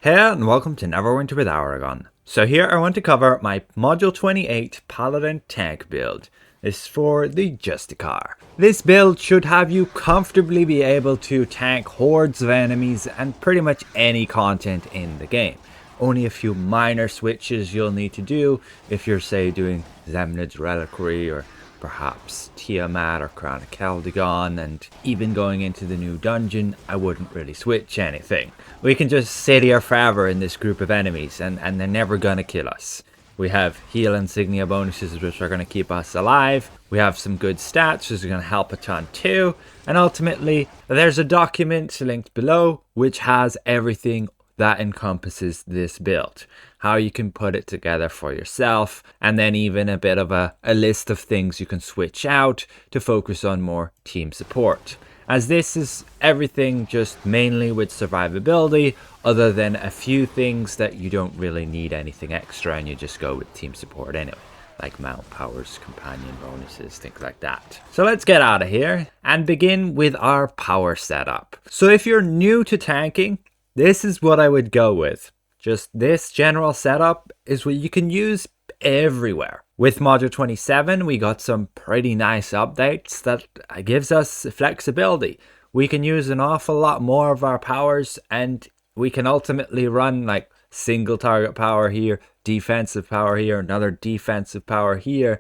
Hey and welcome to Neverwinter with Aragon. So here I want to cover my Module 28 Paladin Tank build. This is for the Justicar. This build should have you comfortably be able to tank hordes of enemies and pretty much any content in the game. Only a few minor switches you'll need to do if you're say doing Zemnid's Reliquary or perhaps Tiamat or Crown of Caldegon, and even going into the new dungeon, I wouldn't really switch anything. We can just sit here forever in this group of enemies and they're never gonna kill us. We have heal insignia bonuses which are going to keep us alive. We have some good stats which are going to help a ton too. And ultimately, there's a document linked below which has everything that encompasses this build. How you can put it together for yourself, and then even a bit of a list of things you can switch out to focus on more team support. As this is everything just mainly with survivability, other than a few things that you don't really need anything extra and you just go with team support anyway, like mount powers, companion bonuses, things like that. So let's get out of here and begin with our power setup. So if you're new to tanking, this is what I would go with. Just this general setup is what you can use everywhere. With Module 27, we got some pretty nice updates that gives us flexibility. We can use an awful lot more of our powers, and we can ultimately run like single target power here, defensive power here, another defensive power here.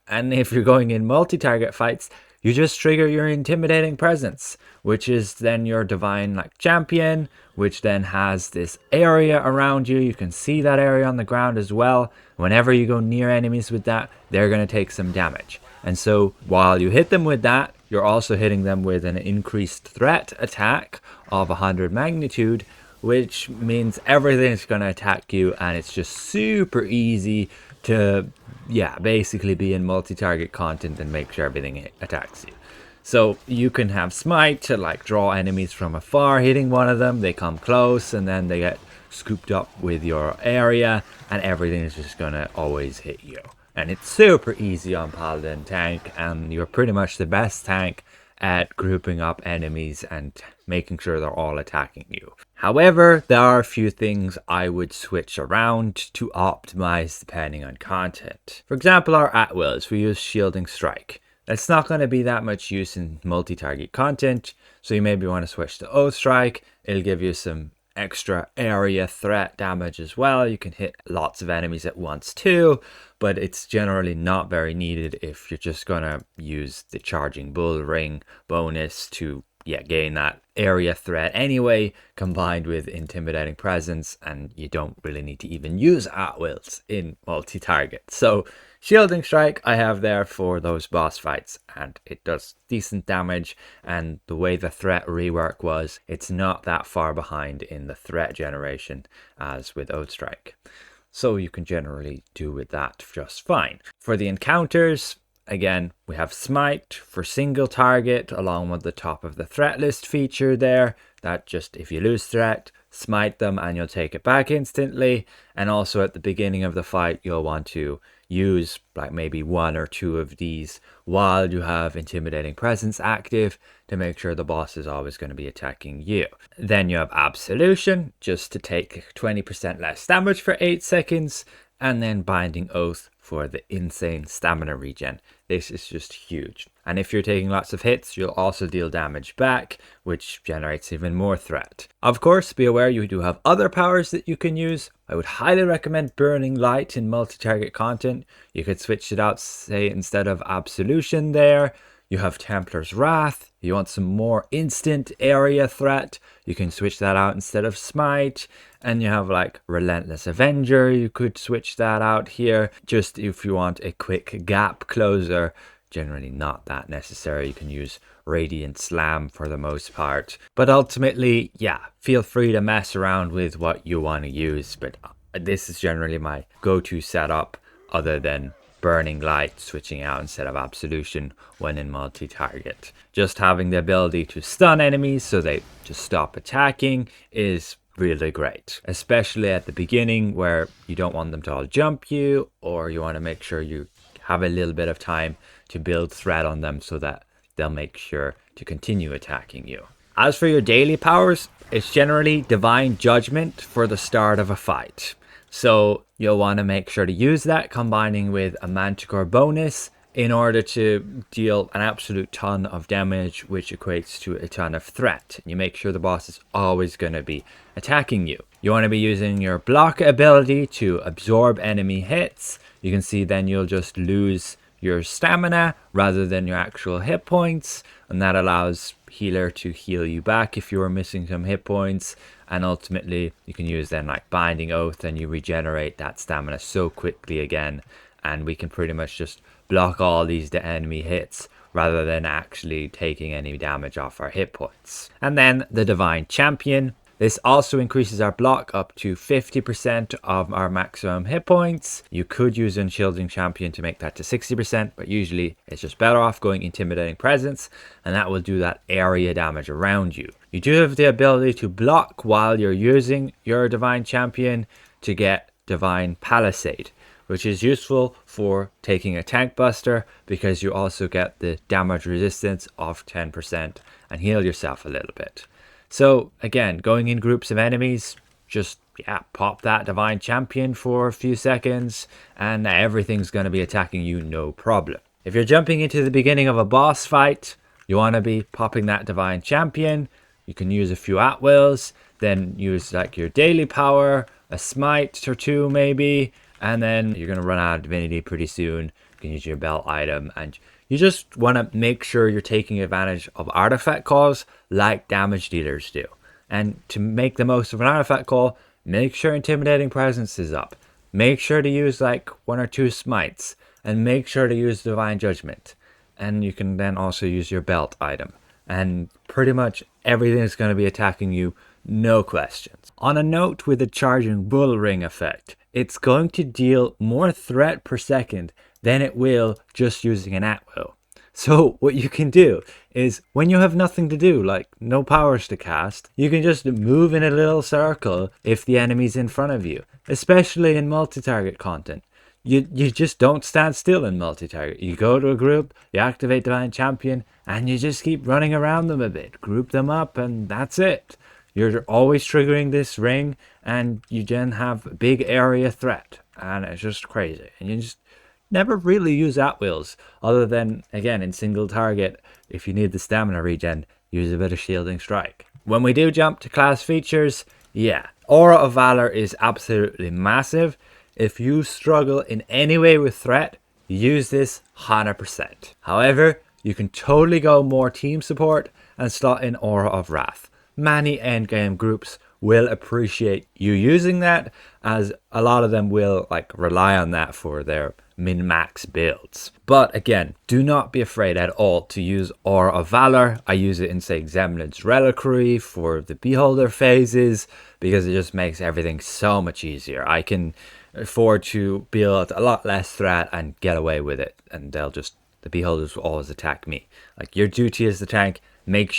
And if you're going in multi-target fights, you just trigger your intimidating presence, which is then your divine like champion, which then has this area around you. You can see that area on the ground as well. Whenever you go near enemies with that, they're going to take some damage. And so while you hit them with that, you're also hitting them with an increased threat attack of 100 magnitude, which means everything's going to attack you, and it's just super easy to basically be in multi-target content and make sure everything attacks you. So you can have smite to like draw enemies from afar, hitting one of them, they come close and then they get scooped up with your area and everything is just gonna always hit you. And it's super easy on Paladin Tank, and you're pretty much the best tank at grouping up enemies and making sure they're all attacking you. However, there are a few things I would switch around to optimize depending on content. For example, our at-wills, we use Shielding Strike. That's not going to be that much use in multi-target content, so you maybe want to switch to Oath Strike. It'll give you some extra area threat damage as well. You can hit lots of enemies at once too, but it's generally not very needed if you're just going to use the Charging Bull Ring bonus to gain that area threat anyway, combined with intimidating presence, and you don't really need to even use at-wills in multi-target. So Shielding Strike I have there for those boss fights, and it does decent damage, and the way the threat rework was, it's not that far behind in the threat generation as with Oath Strike. So you can generally do with that just fine. For the encounters, again, we have Smite for single target along with the top of the threat list feature there. That just, if you lose threat, smite them and you'll take it back instantly. And also at the beginning of the fight, you'll want to use like maybe one or two of these while you have intimidating presence active to make sure the boss is always going to be attacking you. Then you have Absolution, just to take 20% less damage for 8 seconds. And then Binding Oath for the insane stamina regen. This is just huge. And if you're taking lots of hits, you'll also deal damage back, which generates even more threat. Of course, be aware you do have other powers that you can use. I would highly recommend Burning Light in multi-target content. You could switch it out, say, instead of Absolution there. You have Templar's Wrath. You want some more instant area threat, you can switch that out instead of Smite. And you have like Relentless Avenger, you could switch that out here. Just if you want a quick gap closer, generally not that necessary. You can use Radiant Slam for the most part. But ultimately, feel free to mess around with what you want to use. But this is generally my go-to setup, other than Burning Light, switching out instead of Absolution when in multi-target. Just having the ability to stun enemies so they just stop attacking is really great, especially at the beginning where you don't want them to all jump you, or you want to make sure you have a little bit of time to build threat on them so that they'll make sure to continue attacking you. As for your daily powers, it's generally Divine Judgment for the start of a fight. So you'll want to make sure to use that, combining with a Manticore bonus in order to deal an absolute ton of damage, which equates to a ton of threat. You make sure the boss is always going to be attacking you. You want to be using your block ability to absorb enemy hits. You can see then you'll just lose your stamina rather than your actual hit points, and that allows healer to heal you back if you are missing some hit points. And ultimately you can use then like Binding Oath and you regenerate that stamina so quickly again, and we can pretty much just block all these enemy hits rather than actually taking any damage off our hit points. And then the Divine Champion. This also increases our block up to 50% of our maximum hit points. You could use Unshielding Champion to make that to 60%, but usually it's just better off going Intimidating Presence, and that will do that area damage around you. You do have the ability to block while you're using your Divine Champion to get Divine Palisade, which is useful for taking a tank buster because you also get the damage resistance of 10% and heal yourself a little bit. So again, going in groups of enemies, just pop that Divine Champion for a few seconds and everything's going to be attacking you no problem. If you're jumping into the beginning of a boss fight, you want to be popping that Divine Champion. You can use a few at-wills, then use like your daily power, a smite or two maybe, and then you're going to run out of divinity pretty soon. You can use your belt item, and you just want to make sure you're taking advantage of artifact calls like damage dealers do. And to make the most of an artifact call, make sure Intimidating Presence is up. Make sure to use like 1 or 2 smites, and make sure to use Divine Judgment. And you can then also use your belt item. And pretty much everything is going to be attacking you, no questions. On a note with the Charging Bull Ring effect, it's going to deal more threat per second than it will just using an at-will. So what you can do is when you have nothing to do, like no powers to cast, you can just move in a little circle if the enemy's in front of you, especially in multi-target content. You just don't stand still in multi-target. You go to a group, you activate Divine Champion, and you just keep running around them a bit. Group them up, and that's it. You're always triggering this ring, and you then have big area threat. And it's just crazy. And you just never really use at-wills, other than, again, in single target, if you need the stamina regen, use a bit of Shielding Strike. When we do jump to class features, Aura of Valor is absolutely massive. If you struggle in any way with threat, use this 100%. However, you can totally go more team support and slot in Aura of Wrath. Many endgame groups will appreciate you using that, as a lot of them will rely on that for their min-max builds. But again, do not be afraid at all to use Aura of Valor. I use it in, say, Xemnan's Reliquary for the Beholder phases, because it just makes everything so much easier. I can afford to build a lot less threat and get away with it, and the Beholders will always attack me. Your duty as the tank, make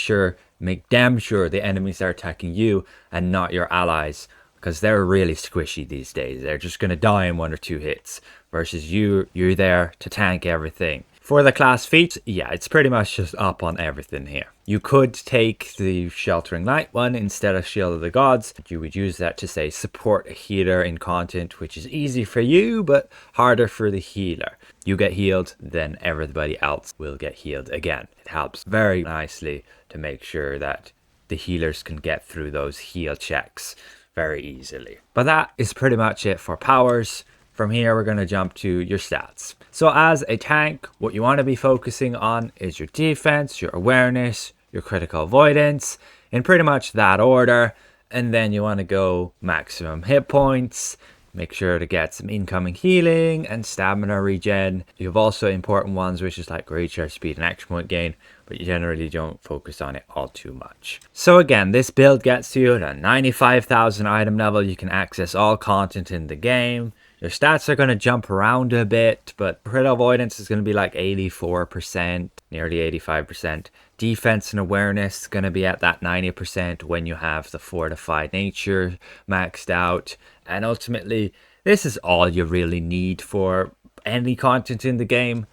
damn sure the enemies are attacking you and not your allies, because they're really squishy these days. They're just going to die in 1 or 2 hits, versus you're there to tank everything. For the class feats, it's pretty much just up on everything here. You could take the Sheltering Light one instead of Shield of the Gods. You would use that to, say, support a healer in content, which is easy for you, but harder for the healer. You get healed, then everybody else will get healed again. It helps very nicely to make sure that the healers can get through those heal checks very easily. But that is pretty much it for powers. From here, we're going to jump to your stats. So as a tank, what you want to be focusing on is your defense, your awareness, your critical avoidance, in pretty much that order. And then you want to go maximum hit points, make sure to get some incoming healing and stamina regen. You have also important ones, which is like recharge speed and action point gain, but you generally don't focus on it all too much. So again, this build gets you at a 95,000 item level. You can access all content in the game. Your stats are going to jump around a bit, but crit avoidance is going to be like 84%, nearly 85%. Defense and awareness is going to be at that 90% when you have the fortified nature maxed out. And ultimately, this is all you really need for any content in the game.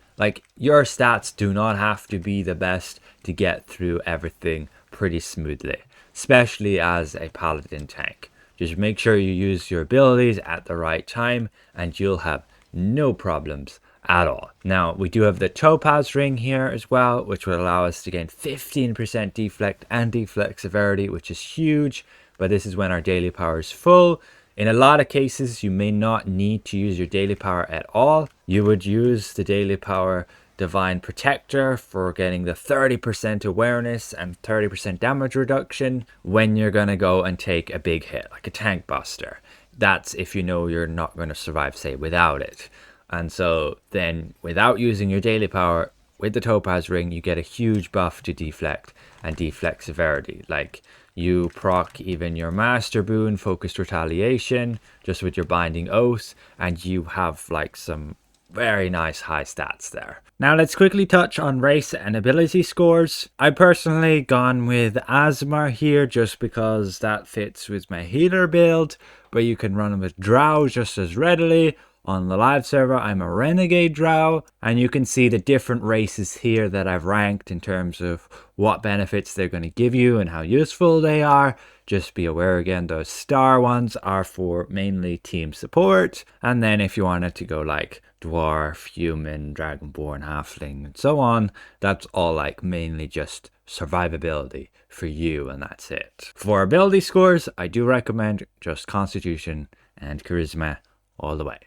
Your stats do not have to be the best to get through everything pretty smoothly, especially as a Paladin tank. Just make sure you use your abilities at the right time and you'll have no problems at all. Now, we do have the Topaz ring here as well, which will allow us to gain 15% deflect and deflect severity, which is huge, but this is when our daily power is full. In a lot of cases, you may not need to use your daily power at all. You would use the daily power Divine Protector for getting the 30% awareness and 30% damage reduction when you're going to go and take a big hit, like a tank buster. That's if you know you're not going to survive, say, without it. And so then without using your daily power, with the Topaz ring, you get a huge buff to deflect and deflect severity. Like you proc even your Master Boon, Focused Retaliation, just with your Binding Oath, and you have like some very nice high stats there. Now let's quickly touch on race and ability scores. I personally gone with Asthma here just because that fits with my healer build, but you can run with Drow just as readily. On the live server, I'm a Renegade Drow, and you can see the different races here that I've ranked in terms of what benefits they're going to give you and how useful they are. Just be aware again, those star ones are for mainly team support, and then if you wanted to go like Dwarf, Human, Dragonborn, Halfling, and so on, that's all like mainly just survivability for you, and that's it. For ability scores, I do recommend just Constitution and Charisma all the way.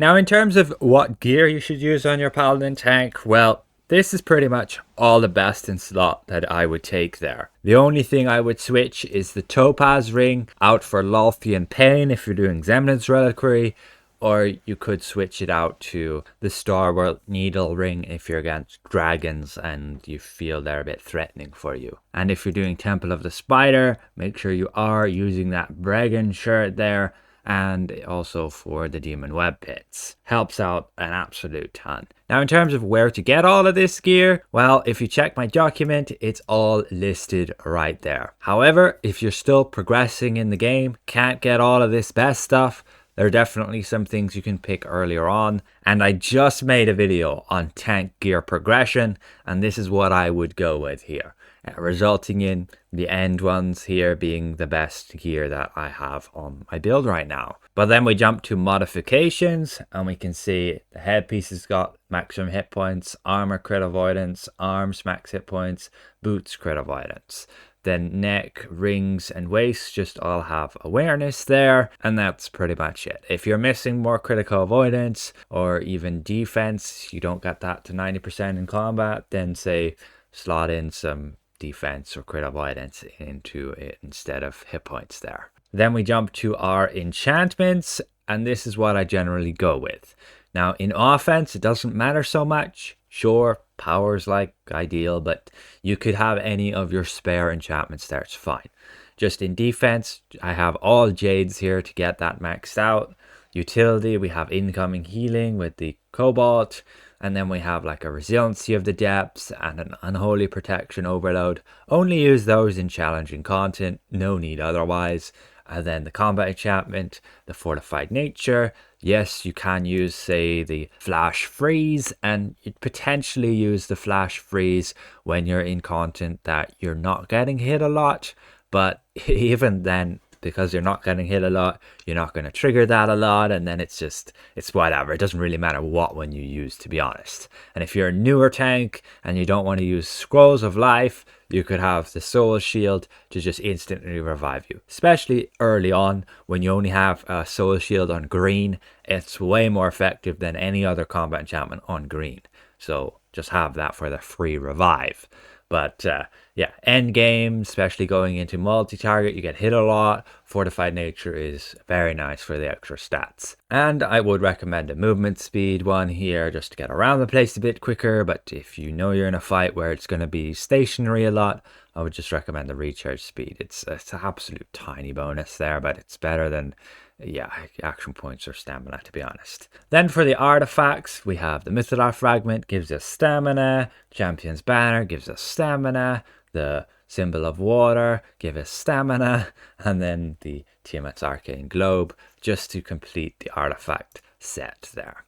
Now, in terms of what gear you should use on your Paladin tank, well, this is pretty much all the best in slot that I would take there. The only thing I would switch is the Topaz ring out for Lothian Pain if you're doing Zemlyn's Reliquary, or you could switch it out to the Starworld Needle ring if you're against dragons and you feel they're a bit threatening for you. And if you're doing Temple of the Spider, make sure you are using that Bregan shirt there, and also for the Demon Web Pits. Helps out an absolute ton. Now, in terms of where to get all of this gear, well, if you check my document, it's all listed right there. However, if you're still progressing in the game, can't get all of this best stuff, there are definitely some things you can pick earlier on. And I just made a video on tank gear progression, and this is what I would go with here, resulting in the end ones here being the best gear that I have on my build right now. But then we jump to modifications, and we can see the headpiece has got maximum hit points, armor crit avoidance, arms max hit points, boots crit avoidance. Then neck, rings, and waist just all have awareness there, and that's pretty much it. If you're missing more critical avoidance or even defense, you don't get that to 90% in combat, then say slot in some defense or crit avoidance into it instead of hit points there. Then we jump to our enchantments, and this is what I generally go with. Now, in offense, it doesn't matter so much. Sure, power's like ideal, but you could have any of your spare enchantments there, it's fine. Just in defense, I have all Jades here to get that maxed out. Utility, we have incoming healing with the Cobalt, and then we have like a Resiliency of the Depths and an Unholy Protection Overload. Only use those in challenging content, no need otherwise. And then the Combat Enchantment, the Fortified Nature. Yes, you can use, say, the Flash Freeze, and you'd potentially use the Flash Freeze when you're in content that you're not getting hit a lot. But even then, because you're not getting hit a lot, you're not going to trigger that a lot, and then it's whatever. It doesn't really matter what one you use, to be honest. And if you're a newer tank and you don't want to use Scrolls of Life, you could have the Soul Shield to just instantly revive you. Especially early on, when you only have a Soul Shield on green, it's way more effective than any other combat enchantment on green. So just have that for the free revive. But yeah, end game, especially going into multi-target, you get hit a lot. Fortified Nature is very nice for the extra stats. And I would recommend a movement speed one here just to get around the place a bit quicker. But if you know you're in a fight where it's going to be stationary a lot, I would just recommend the recharge speed. It's an absolute tiny bonus there, but it's better than, yeah, action points or stamina, to be honest. Then for the artifacts, we have the Mythic Fragment, gives us stamina. Champion's Banner gives us stamina. The Symbol of Water gives us stamina. And then the Tiamat's Arcane Globe, just to complete the artifact set there.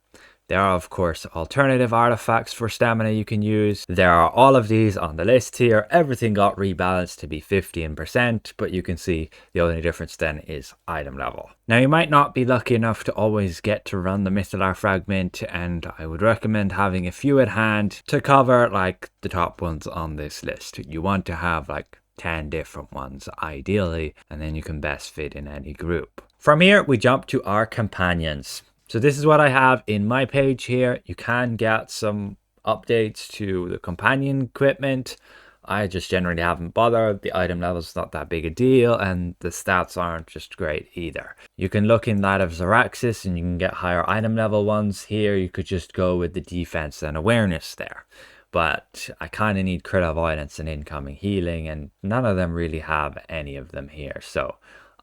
There are, of course, alternative artifacts for stamina you can use. There are all of these on the list here. Everything got rebalanced to be 15%, but you can see the only difference then is item level. Now, you might not be lucky enough to always get to run the Mythic fragment, and I would recommend having a few at hand to cover like the top ones on this list. You want to have like 10 different ones ideally, and then you can best fit in any group. From here, we jump to our companions. So this is what I have in my page here. You can get some updates to the companion equipment. I just generally haven't bothered. The item level is not that big a deal, and the stats aren't just great either. You can look in that of Xeraxis and you can get higher item level ones. Here you could just go with the defense and awareness there. But I kind of need crit avoidance and incoming healing, and none of them really have any of them here. So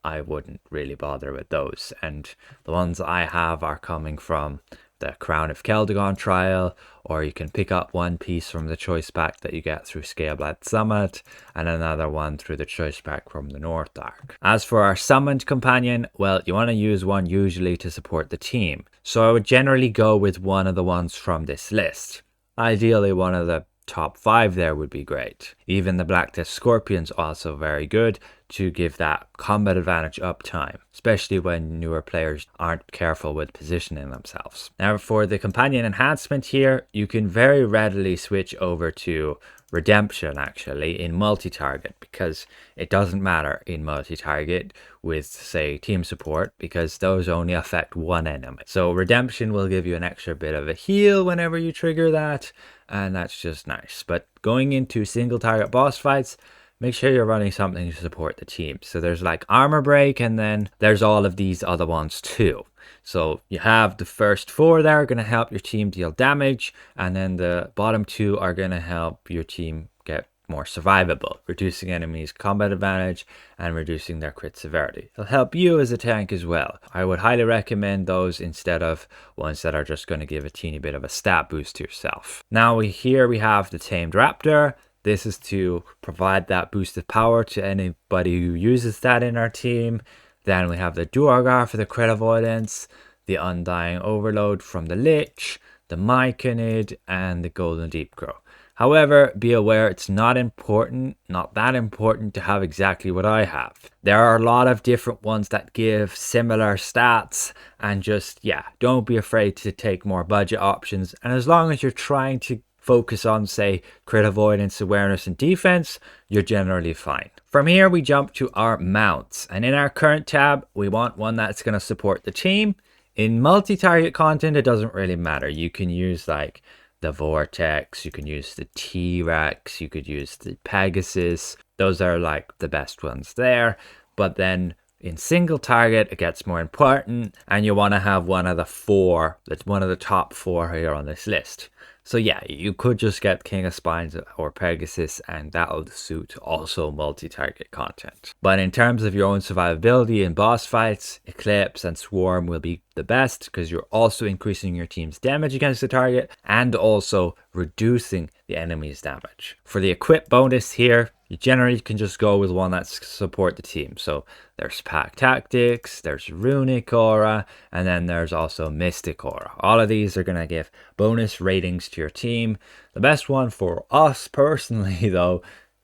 I wouldn't really bother with those. And the ones I have are coming from the Crown of Keldagon trial, or you can pick up one piece from the choice pack that you get through Scaleblade Summit, and another one through the choice pack from the North Arc. As for our summoned companion, well, you want to use one usually to support the team. So I would generally go with one of the ones from this list. Ideally, one of the top 5 there would be great. Even the Black Death Scorpion's also very good to give that combat advantage uptime, especially when newer players aren't careful with positioning themselves. Now, for the companion enhancement here, you can very readily switch over to Redemption actually in multi-target, because it doesn't matter in multi-target with, say, team support, because those only affect one enemy. So Redemption will give you an extra bit of a heal whenever you trigger that, and that's just nice. But going into single target boss fights, make sure you're running something to support the team. So there's like Armor Break, and then there's all of these other ones too. So you have the first 4 that are going to help your team deal damage, and then the bottom 2 are going to help your team get more survivable, reducing enemies' combat advantage and reducing their crit severity. It'll help you as a tank as well. I would highly recommend those instead of ones that are just going to give a teeny bit of a stat boost to yourself. Now here we have the Tamed Raptor. This is to provide that boost of power to anybody who uses that in our team. Then we have the Duergar for the crit avoidance, the Undying Overload from the Lich, the Myconid, and the Golden Deepcrow. However, be aware it's not that important to have exactly what I have. There are a lot of different ones that give similar stats, and just, yeah, don't be afraid to take more budget options. And as long as you're trying to focus on, say, crit avoidance, awareness, and defense, you're generally fine. From here, we jump to our mounts. And in our current tab, we want one that's going to support the team. In multi-target content, it doesn't really matter. You can use like the Vortex, you can use the T-Rex, you could use the Pegasus. Those are like the best ones there. But then in single target, it gets more important, and you want to have one of the 4, that's one of the top 4 here on this list. So yeah, you could just get King of Spines or Pegasus, and that'll suit also multi-target content. But in terms of your own survivability in boss fights, Eclipse and Swarm will be the best, because you're also increasing your team's damage against the target and also reducing the enemy's damage. For the equip bonus here, you generally can just go with one that support the team. So there's Pack Tactics, there's Runic Aura, and then there's also Mystic Aura. All of these are going to give bonus ratings to your team. The best one for us personally, though,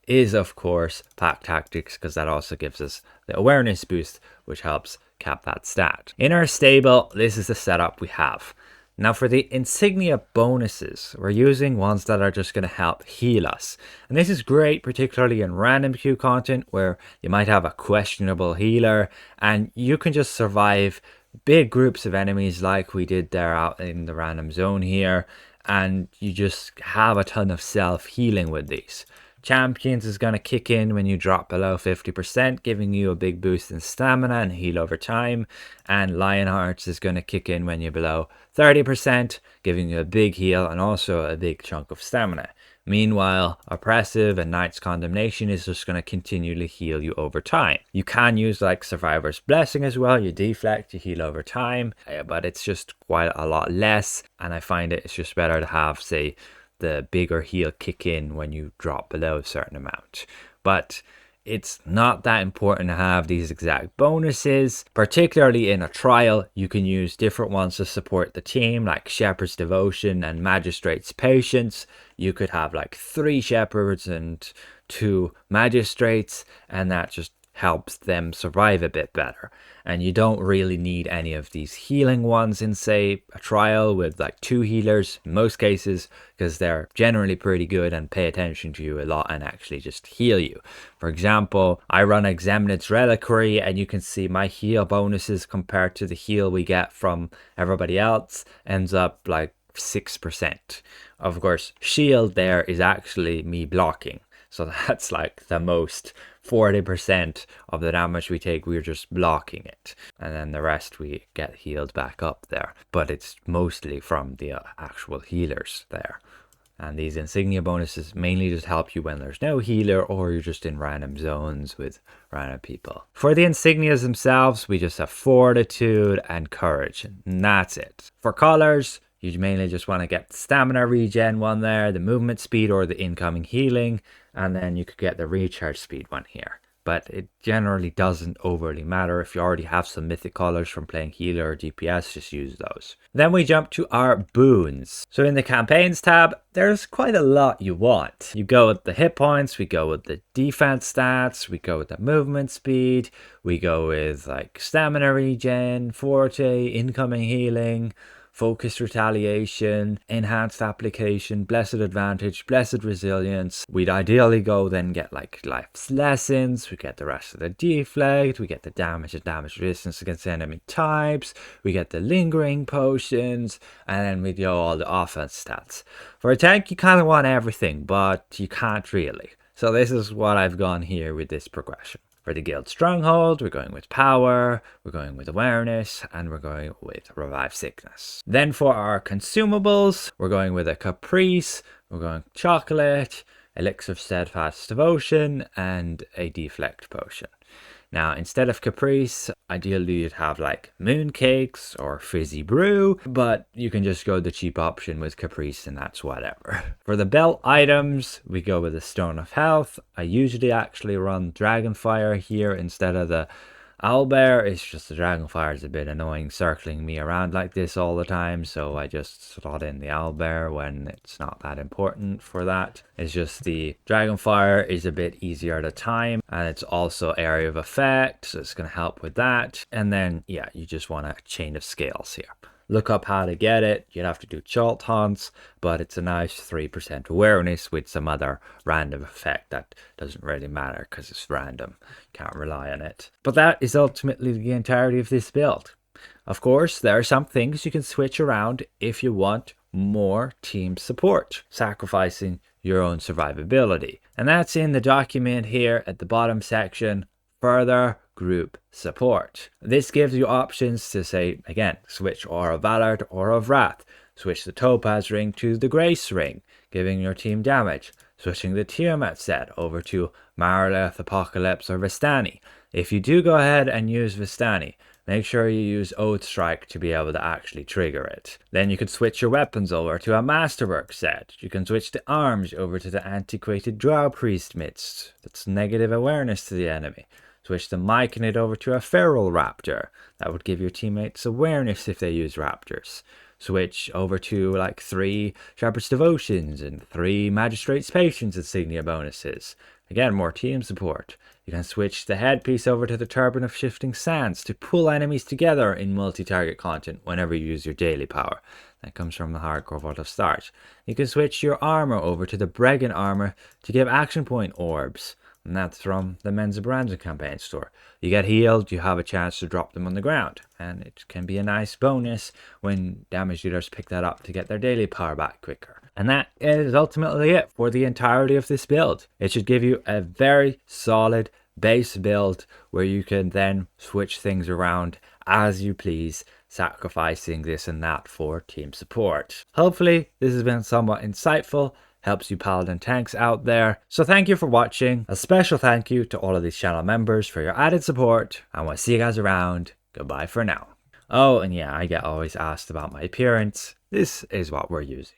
is of course Pack Tactics, because that also gives us the awareness boost, which helps cap that stat. In our stable, this is the setup we have. Now for the insignia bonuses, we're using ones that are just going to help heal us. And this is great, particularly in random queue content where you might have a questionable healer and you can just survive big groups of enemies like we did there out in the random zone here. And you just have a ton of self-healing with these. Champions is going to kick in when you drop below 50%, giving you a big boost in stamina and heal over time. And Lionhearts is going to kick in when you're below 30%, giving you a big heal and also a big chunk of stamina. Meanwhile, Oppressive and Knight's Condemnation is just going to continually heal you over time. You can use like Survivor's Blessing as well. You deflect, you heal over time, but it's just quite a lot less. And I find it's just better to have, say, the bigger heal kick in when you drop below a certain amount. But it's not that important to have these exact bonuses. Particularly in a trial, you can use different ones to support the team, like Shepherd's Devotion and Magistrate's Patience. You could have like 3 Shepherds and 2 Magistrates, and that just helps them survive a bit better. And you don't really need any of these healing ones in, say, a trial with like 2 healers in most cases, because they're generally pretty good and pay attention to you a lot and actually just heal you. For example, I run Exemnit's Reliquary, and you can see my heal bonuses compared to the heal we get from everybody else ends up like 6%. Of course, shield there is actually me blocking. So that's like the most 40% of the damage we take, we're just blocking it. And then the rest we get healed back up there. But it's mostly from the actual healers there. And these insignia bonuses mainly just help you when there's no healer or you're just in random zones with random people. For the insignias themselves, we just have Fortitude and Courage. And that's it. For colors, you mainly just want to get the stamina regen one there, the movement speed or the incoming healing, and then you could get the recharge speed one here. But it generally doesn't overly matter. If you already have some mythic colors from playing healer or DPS, just use those. Then we jump to our boons. So in the campaigns tab, there's quite a lot you want. You go with the hit points, we go with the defense stats, we go with the movement speed, we go with like stamina regen, forte, incoming healing, focused retaliation, enhanced application, blessed advantage, blessed resilience. We'd ideally go then get like life's lessons, we get the rest of the deflect, we get the damage and damage resistance against enemy types, we get the lingering potions, and then we go all the offense stats. For a tank, you kind of want everything, but you can't really. So this is what I've gone here with this progression. For the guild stronghold, we're going with power, we're going with awareness, and we're going with revive sickness. Then for our consumables, we're going with a caprice, we're going chocolate, elixir of steadfast devotion, and a deflect potion. Now, instead of caprice, ideally you'd have like mooncakes or fizzy brew, but you can just go the cheap option with caprice and that's whatever. For the belt items, we go with the stone of health. I usually actually run dragonfire here instead of the owlbear. It's just the dragonfire is a bit annoying circling me around like this all the time, so I just slot in the owlbear when it's not that important for that. It's just the dragonfire is a bit easier to time, and it's also area of effect, so it's going to help with that. And then yeah, you just want a chain of scales here. Look up how to get it. You'd have to do chult haunts, but it's a nice 3% awareness with some other random effect that doesn't really matter because it's random. Can't rely on it. But that is ultimately the entirety of this build. Of course, there are some things you can switch around if you want more team support, sacrificing your own survivability. And that's in the document here at the bottom section, further group support. This gives you options to say, again, switch Aura of Valor to Aura of Wrath, switch the Topaz ring to the Grace ring, giving your team damage, switching the Tiamat set over to Marileth, Apocalypse, or Vistani. If you do go ahead and use Vistani, make sure you use Oath Strike to be able to actually trigger it. Then you can switch your weapons over to a Masterwork set. You can switch the arms over to the Antiquated Drow Priest Midst. That's negative awareness to the enemy. Switch the Myconid over to a Feral Raptor. That would give your teammates awareness if they use Raptors. Switch over to like 3 Shepherd's Devotions and 3 Magistrate's Patience insignia bonuses. Again, more team support. You can switch the headpiece over to the Turban of Shifting Sands to pull enemies together in multi-target content whenever you use your daily power. That comes from the Hardcore Vault of Stars. You can switch your armor over to the Bregan armor to give action point orbs. And that's from the Men's Brands campaign store. You get healed, you have a chance to drop them on the ground. And it can be a nice bonus when damage dealers pick that up to get their daily power back quicker. And that is ultimately it for the entirety of this build. It should give you a very solid base build where you can then switch things around as you please, sacrificing this and that for team support. Hopefully this has been somewhat insightful, helps you Paladin tanks out there. So thank you for watching. A special thank you to all of these channel members for your added support. And we'll see you guys around. Goodbye for now. Oh, and yeah, I get always asked about my appearance. This is what we're using.